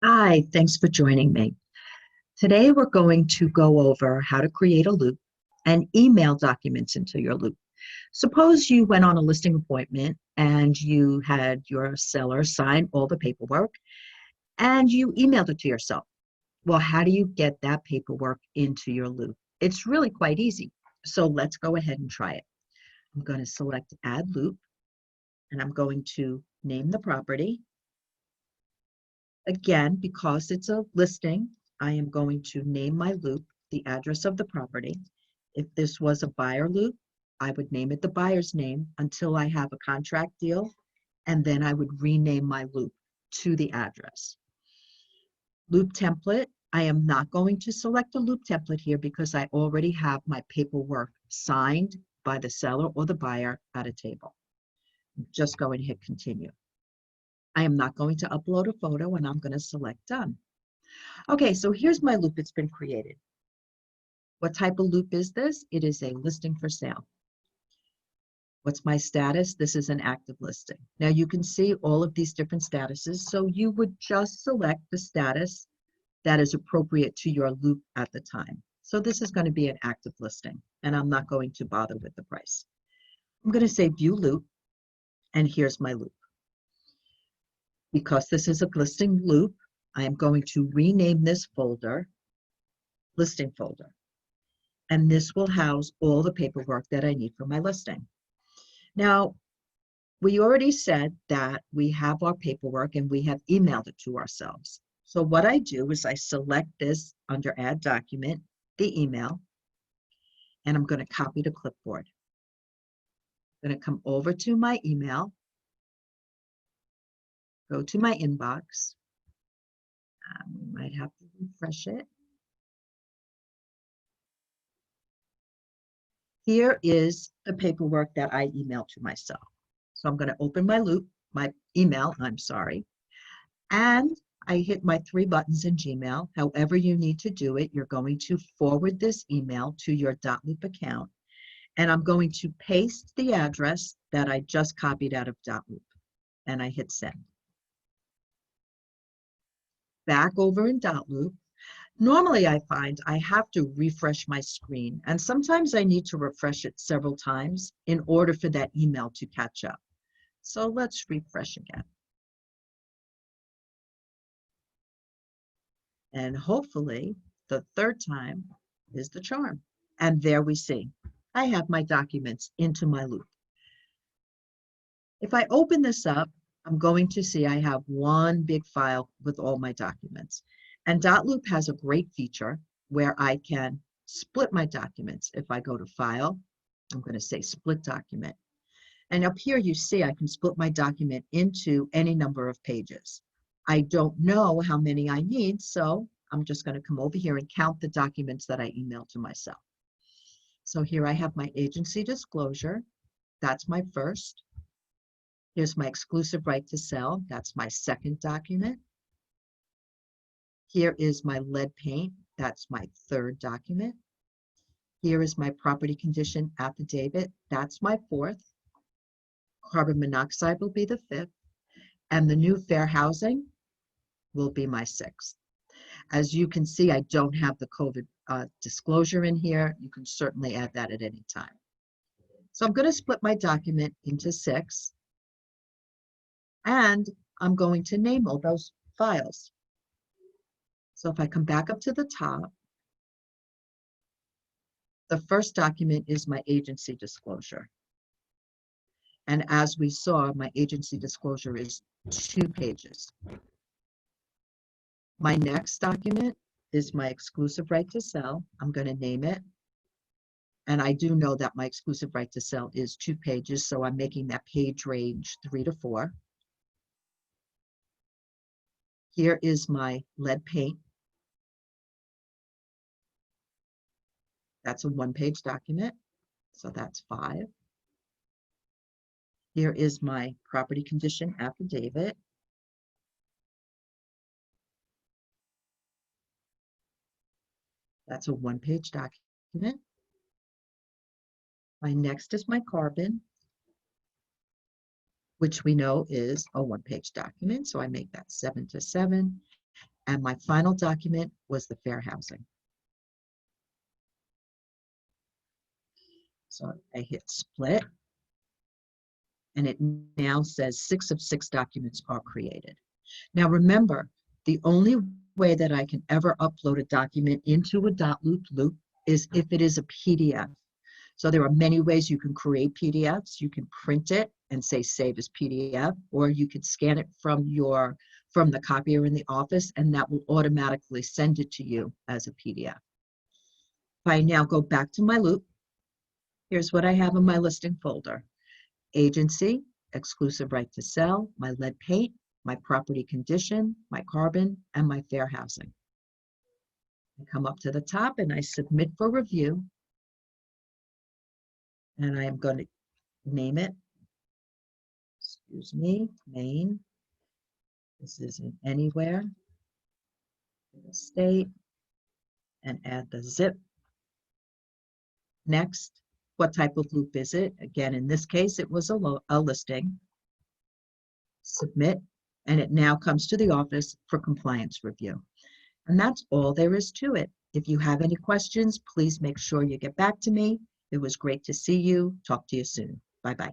Hi, thanks for joining me. Today we're going to go over how to create a loop and email documents into your loop. Suppose you went on a listing appointment and you had your seller sign all the paperwork and you emailed it to yourself. Well, how do you get that paperwork into your loop? It's really quite easy. So let's go ahead and try it. I'm going to select Add Loop and I'm going to name the property. Again, because it's a listing, I am going to name my loop the address of the property. If this was a buyer loop, I would name it the buyer's name until I have a contract deal, and then I would rename my loop to the address. Loop template, I am not going to select a loop template here because I already have my paperwork signed by the seller or the buyer at a table. I'm just going to hit continue. I am not going to upload a photo and I'm going to select done. Okay, so here's my loop. It's been created. What type of loop is this? It is a listing for sale. What's my status? This is an active listing. Now you can see all of these different statuses, so you would just select the status that is appropriate to your loop at the time. So this is going to be an active listing, and I'm not going to bother with the price. I'm going to say view loop, and here's my loop. Because this is a listing loop, I am going to rename this folder listing folder. And this will house all the paperwork that I need for my listing. Now, we already said that we have our paperwork and we have emailed it to ourselves. So what I do is I select this under Add Document, the email, and I'm going to copy to clipboard. I'm going to come over to my email, go to my inbox. We might have to refresh it. Here is the paperwork that I emailed to myself. So I'm going to open my loop, my email, I'm sorry, and I hit my 3 buttons in Gmail. However you need to do it, you're going to forward this email to your .loop account, and I'm going to paste the address that I just copied out of .loop, and I hit send. Back over in .loop. Normally, I find I have to refresh my screen, and sometimes I need to refresh it several times in order for that email to catch up. So let's refresh again. And hopefully, the 3rd time is the charm. And there we see, I have my documents into my loop. If I open this up, I'm going to see I have one big file with all my documents. And .loop has a great feature where I can split my documents. If I go to File, I'm going to say Split Document. And up here you see I can split my document into any number of pages. I don't know how many I need, so I'm just going to come over here and count the documents that I emailed to myself. So here I have my agency disclosure. That's my first. Here's my exclusive right to sell. That's my second document. Here is my lead paint. That's my third document. Here is my property condition affidavit. That's my fourth. Carbon monoxide will be the fifth. And the new fair housing will be my sixth. As you can see, I don't have the COVID disclosure in here. You can certainly add that at any time. So I'm going to split my document into 6. And I'm going to name all those files. So if I come back up to the top, the first document is my agency disclosure. And as we saw, my agency disclosure is 2 pages. My next document is my exclusive right to sell. I'm going to name it. And I do know that my exclusive right to sell is 2 pages, so I'm making that page range 3 to 4. Here is my lead paint. That's a 1-page document, so that's 5. Here is my property condition affidavit. That's a 1-page document. My next is my carbon, which we know is a 1-page document, so I make that 7 to 7. And my final document was the fair housing. So I hit split, and it now says 6 of 6 documents are created. Now remember, the only way that I can ever upload a document into a .loop is if it is a PDF. So there are many ways you can create PDFs. You can print it and say save as PDF, or you could scan it from the copier in the office, and that will automatically send it to you as a PDF. If I now go back to my loop, here's what I have in my listing folder: agency, exclusive right to sell, my lead paint, my property condition, my carbon, and my fair housing. I come up to the top and I submit for review, and I am going to name it, excuse me, Maine. This isn't anywhere in the state, and add the zip. Next, what type of loop is it? Again, in this case, it was a listing. Submit, and it now comes to the office for compliance review. And that's all there is to it. If you have any questions, please make sure you get back to me. It was great to see you. Talk to you soon. Bye-bye.